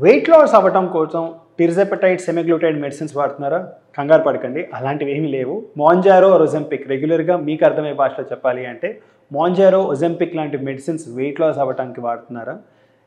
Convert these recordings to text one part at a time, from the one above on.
Weight loss అవ్వటం కోసం tirzepatide సెమిగ్లూటైడ్ medicines వాడుతున్నారా? కంగారు పడకండి, అలాంటివి ఏమీ లేవు. మాంజారో, ఒజెంపిక్ రెగ్యులర్గా మీకు అర్థమయ్యే భాషలో చెప్పాలి అంటే మాంజారో, ఒజెంపిక్ లాంటి మెడిసిన్స్ వెయిట్ లాస్ అవ్వడానికి వాడుతున్నారా?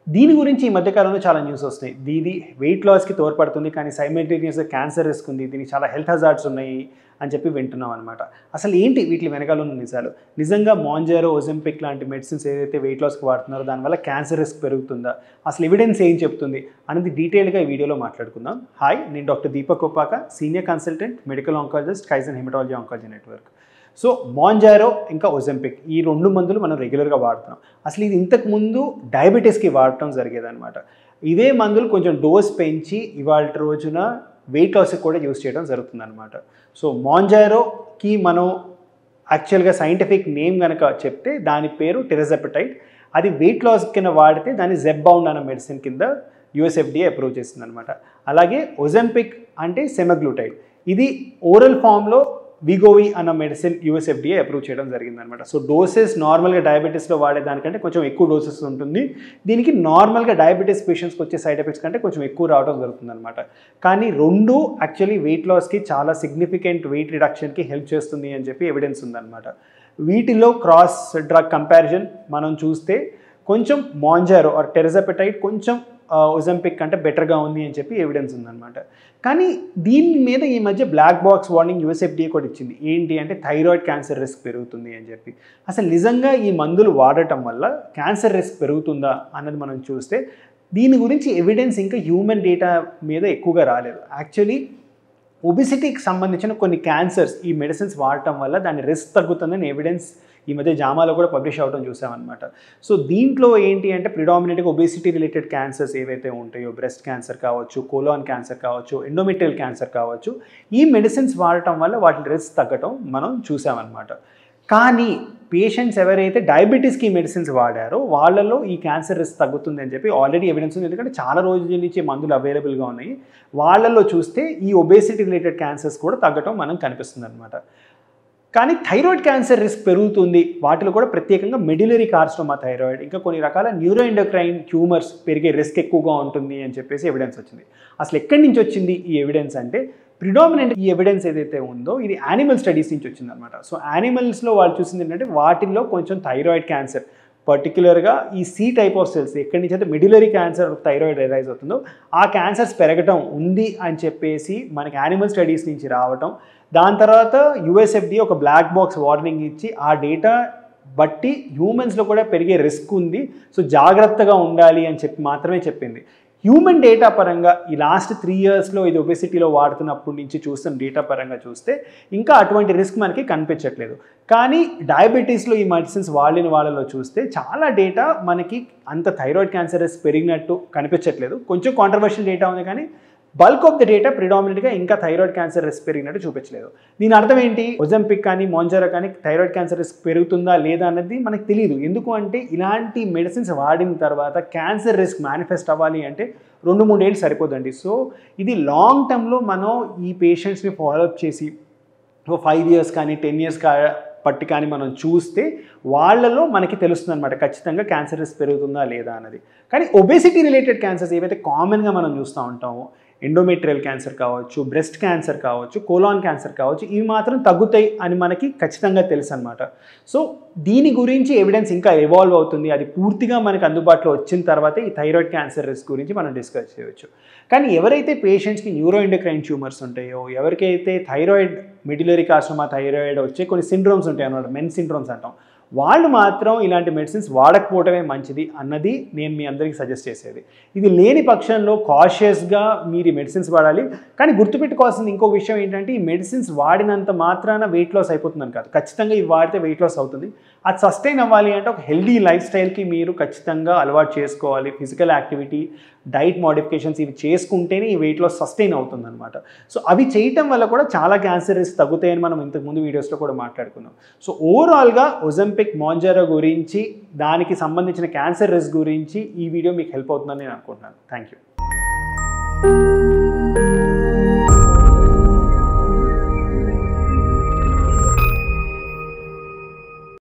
దీని గురించి ఈ మధ్యకాలంలో చాలా న్యూస్ వస్తాయి. దీని వెయిట్ లాస్కి తోడ్పడుతుంది కానీ సైమల్టేనియస్గా క్యాన్సర్ రిస్క్ ఉంది, దీనికి చాలా హెల్త్ హజార్డ్స్ ఉన్నాయి అని చెప్పి వింటున్నాం అనమాట. అసలు ఏంటి వీటి వెనకాల ఉన్న నిజాలు? నిజంగా మాంజారో, ఒజెంపిక్ లాంటి మెడిసిన్స్ ఏదైతే వెయిట్ లాస్కి వాడుతున్నారో దానివల్ల క్యాన్సర్ రిస్క్ పెరుగుతుందా, అసలు ఎవిడెన్స్ ఏం చెప్తుంది అనేది డీటెయిల్గా ఈ వీడియోలో మాట్లాడుకుందాం. హాయ్, నేను doctor Deepak Koppaka, senior consultant medical oncologist, kaizen haematology oncology network. So Mounjaro ఇంకా ఒజెంపిక్ ఈ రెండు మందులు మనం రెగ్యులర్గా వాడుతున్నాం. అసలు ఇది ఇంతకుముందు డయాబెటీస్కి వాడటం జరిగేదన్నమాట. ఇవే మందులు కొంచెం డోస్ పెంచి ఇవాళ రోజున వెయిట్ లాస్కి కూడా యూస్ చేయడం జరుగుతుందన్నమాట. సో మాంజారోకి మనం యాక్చువల్గా సైంటిఫిక్ నేమ్ కనుక చెప్తే దాని పేరు టిర్జెపటైడ్. అది వెయిట్ లాస్ కింద వాడితే దాన్ని జెబ్బౌండ్ అన్న మెడిసిన్ కింద యూఎస్ఎఫ్డిఏ అప్రూవ్ చేస్తుంది అనమాట. అలాగే ఒజెంపిక్ అంటే సెమగ్లూటైడ్, ఇది ఓరల్ ఫామ్లో విగోవి అన్న మెడిసిన్ యూఎస్ఎఫ్డిఏ అప్రూవ్ చేయడం జరిగిందనమాట. సో డోసెస్ నార్మల్గా డయాబెటీస్లో వాడేదానికంటే కొంచెం ఎక్కువ డోసెస్ ఉంటుంది. దీనికి నార్మల్గా డయాబెటీస్ పేషెంట్స్కి వచ్చే సైడ్ ఎఫెక్ట్స్ కంటే కొంచెం ఎక్కువ రావడం జరుగుతుందన్నమాట. కానీ రెండు యాక్చువల్లీ వెయిట్ లాస్కి చాలా సిగ్నిఫికెంట్ వెయిట్ రిడక్షన్కి హెల్ప్ చేస్తుంది అని చెప్పి ఎవిడెన్స్ ఉందన్నమాట. వీటిలో క్రాస్ డ్రగ్ కంపారిజన్ మనం చూస్తే కొంచెం మాంజారో ఆర్ టిర్జెపటైడ్ కొంచెం ఒజెంపిక్ కంటే బెటర్గా ఉంది అని చెప్పి ఎవిడెన్స్ ఉందన్నమాట. కానీ దీని మీద ఈ మధ్య బ్లాక్ బాక్స్ వార్నింగ్ యూఎస్ఎఫ్డిఏ కూడా ఇచ్చింది. ఏంటి అంటే థైరాయిడ్ క్యాన్సర్ రిస్క్ పెరుగుతుంది అని చెప్పి. అసలు నిజంగా ఈ మందులు వాడటం వల్ల క్యాన్సర్ రిస్క్ పెరుగుతుందా అన్నది మనం చూస్తే దీని గురించి ఎవిడెన్స్ ఇంకా హ్యూమన్ డేటా మీద ఎక్కువగా రాలేదు. యాక్చువల్లీ ఒబిసిటీకి సంబంధించిన కొన్ని క్యాన్సర్స్ ఈ మెడిసిన్స్ వాడటం వల్ల దాని రిస్క్ తగ్గుతుందని ఎవిడెన్స్ ఈ మధ్య జామాలో కూడా పబ్లిష్ అవ్వడం చూసామన్నమాట. సో దీంట్లో ఏంటి అంటే ప్రిడామినెంట్గా ఒబేసిటీ రిలేటెడ్ క్యాన్సర్స్ ఏవైతే ఉంటాయో, బ్రెస్ట్ క్యాన్సర్ కావచ్చు, కోలాన్ క్యాన్సర్ కావచ్చు, ఎండోమెట్రియల్ క్యాన్సర్ కావచ్చు, ఈ మెడిసిన్స్ వాడటం వల్ల వాటి రిస్క్ తగ్గటం మనం చూసామన్నమాట. కానీ పేషెంట్స్ ఎవరైతే డయాబెటీస్కి మెడిసిన్స్ వాడారో వాళ్ళలో ఈ క్యాన్సర్ రిస్క్ తగ్గుతుంది అని చెప్పి ఆల్రెడీ ఎవిడెన్స్ ఉంది. ఎందుకంటే చాలా రోజుల నుంచి మందులు అవైలబుల్గా ఉన్నాయి. వాళ్ళల్లో చూస్తే ఈ ఒబేసిటీ రిలేటెడ్ క్యాన్సర్స్ కూడా తగ్గటం మనం కనిపిస్తుంది అనమాట. కానీ థైరాయిడ్ క్యాన్సర్ రిస్క్ పెరుగుతుంది, వాటిలో కూడా ప్రత్యేకంగా మెడ్యులరీ కార్సినోమా థైరాయిడ్, ఇంకా కొన్ని రకాల న్యూరోఎండోక్రైన్ ట్యూమర్స్ పెరిగే రిస్క్ ఎక్కువగా ఉంటుంది అని చెప్పేసి ఎవిడెన్స్ వచ్చింది. అసలు ఎక్కడి నుంచి వచ్చింది ఈ ఎవిడెన్స్ అంటే ప్రిడామినెంట్ ఈ ఎవిడెన్స్ ఏదైతే ఉందో ఇది యానిమల్ స్టడీస్ నుంచి వచ్చిందనమాట. సో యానిమల్స్లో వాళ్ళు చూసింది ఏంటంటే వాటిల్లో కొంచెం థైరాయిడ్ క్యాన్సర్, పర్టికులర్గా ఈ సి టైప్ ఆఫ్ సెల్స్ ఎక్కడి నుంచి అయితే మెడ్యులరీ క్యాన్సర్ థైరాయిడ్ ఎరైజ్ అవుతుందో ఆ క్యాన్సర్స్ పెరగటం ఉంది అని చెప్పేసి మనకి యానిమల్ స్టడీస్ నుంచి రావటం. దాని తర్వాత యూఎస్ఎఫ్డిఏ ఒక బ్లాక్ బాక్స్ వార్నింగ్ ఇచ్చి ఆ డేటా బట్టి హ్యూమన్స్లో కూడా పెరిగే రిస్క్ ఉంది, సో జాగ్రత్తగా ఉండాలి అని చెప్పి మాత్రమే చెప్పింది. హ్యూమన్ డేటా పరంగా ఈ లాస్ట్ 3 yearsలో ఇది ఒబెసిటీలో వాడుతున్నప్పటి నుంచి చూస్తున్న డేటా పరంగా చూస్తే ఇంకా అటువంటి రిస్క్ మనకి కనిపించట్లేదు. కానీ డయాబెటీస్లో ఈ మెడిసిన్స్ వాడిన వాళ్ళలో చూస్తే చాలా డేటా మనకి అంత థైరాయిడ్ క్యాన్సర్ రిస్క్ పెరిగినట్టు కనిపించట్లేదు. కొంచెం కాంట్రవర్షియల్ డేటా ఉంది కానీ బల్క్ ఆఫ్ ద డేటా ప్రిడామినెంట్గా ఇంకా థైరాయిడ్ క్యాన్సర్ రిస్క్ పెరిగినట్టు చూపించలేదు. దీని అర్థం ఏంటి? ఒజెంపిక్ కానీ మాంజారో కానీ థైరాయిడ్ క్యాన్సర్ రిస్క్ పెరుగుతుందా లేదా అన్నది మనకు తెలియదు. ఎందుకు అంటే ఇలాంటి మెడిసిన్స్ వాడిన తర్వాత క్యాన్సర్ రిస్క్ మేనిఫెస్ట్ అవ్వాలి అంటే 2-3 ఏళ్ళు సరిపోదండి. సో ఇది లాంగ్ టర్మ్లో మనం ఈ పేషెంట్స్ని ఫాలోఅప్ చేసి 5 years కానీ 10 years పట్టి కానీ మనం చూస్తే వాళ్ళలో మనకి తెలుస్తుంది అనమాట ఖచ్చితంగా క్యాన్సర్ రిస్క్ పెరుగుతుందా లేదా అన్నది. కానీ ఒబేసిటీ రిలేటెడ్ క్యాన్సర్స్ ఏవైతే కామన్గా మనం చూస్తూ ఉంటామో, ఎండోమెట్రియల్ క్యాన్సర్ కావచ్చు, బ్రెస్ట్ క్యాన్సర్ కావచ్చు, కోలాన్ క్యాన్సర్ కావచ్చు, ఇవి మాత్రం తగ్గుతాయి అని మనకి ఖచ్చితంగా తెలుసు అనమాట. సో దీని గురించి ఎవిడెన్స్ ఇంకా ఎవాల్వ్ అవుతుంది. అది పూర్తిగా మనకు అందుబాటులో వచ్చిన తర్వాత ఈ థైరాయిడ్ క్యాన్సర్ రిస్క్ గురించి మనం డిస్కస్ చేయవచ్చు. కానీ ఎవరైతే పేషెంట్స్కి న్యూరోఎండోక్రైన్ ట్యూమర్స్ ఉంటాయో, ఎవరికైతే థైరాయిడ్ మెడ్యులరీ కార్సినోమా థైరాయిడ్ వచ్చే కొన్ని సిండ్రోమ్స్ ఉంటాయి అన్నమాట, మెన్ సిండ్రోమ్స్ అంటాం, వాళ్ళు మాత్రం ఇలాంటి మెడిసిన్స్ వాడకపోవటమే మంచిది అన్నది నేను మీ అందరికీ సజెస్ట్ చేసేది. ఇది లేని పక్షంలో కాషియస్గా మీరు ఈ మెడిసిన్స్ వాడాలి. కానీ గుర్తుపెట్టుకోవాల్సింది ఇంకో విషయం ఏంటంటే ఈ మెడిసిన్స్ వాడినంత మాత్రాన వెయిట్ లాస్ అయిపోతుందని కాదు. ఖచ్చితంగా ఇవి వాడితే వెయిట్ లాస్ అవుతుంది. అది సస్టైన్ అవ్వాలి అంటే ఒక హెల్దీ లైఫ్ స్టైల్కి మీరు ఖచ్చితంగా అలవాటు చేసుకోవాలి. ఫిజికల్ యాక్టివిటీ, డైట్ మోడిఫికేషన్స్ ఇవి చేసుకుంటేనే ఈ వెయిట్ లాస్ సస్టైన్ అవుతుందన్నమాట. సో అవి చేయటం వల్ల కూడా చాలా క్యాన్సర్ రిస్క్ తగ్గుతాయని మనం ఇంతకుముందు వీడియోస్లో కూడా మాట్లాడుకున్నాం. సో ఓవరాల్గా ఒజెంపిక్, మాంజారో గురించి, దానికి సంబంధించిన క్యాన్సర్ రిస్క్ గురించి ఈ వీడియో మీకు హెల్ప్ అవుతుందని నేను అనుకుంటున్నాను. Thank you.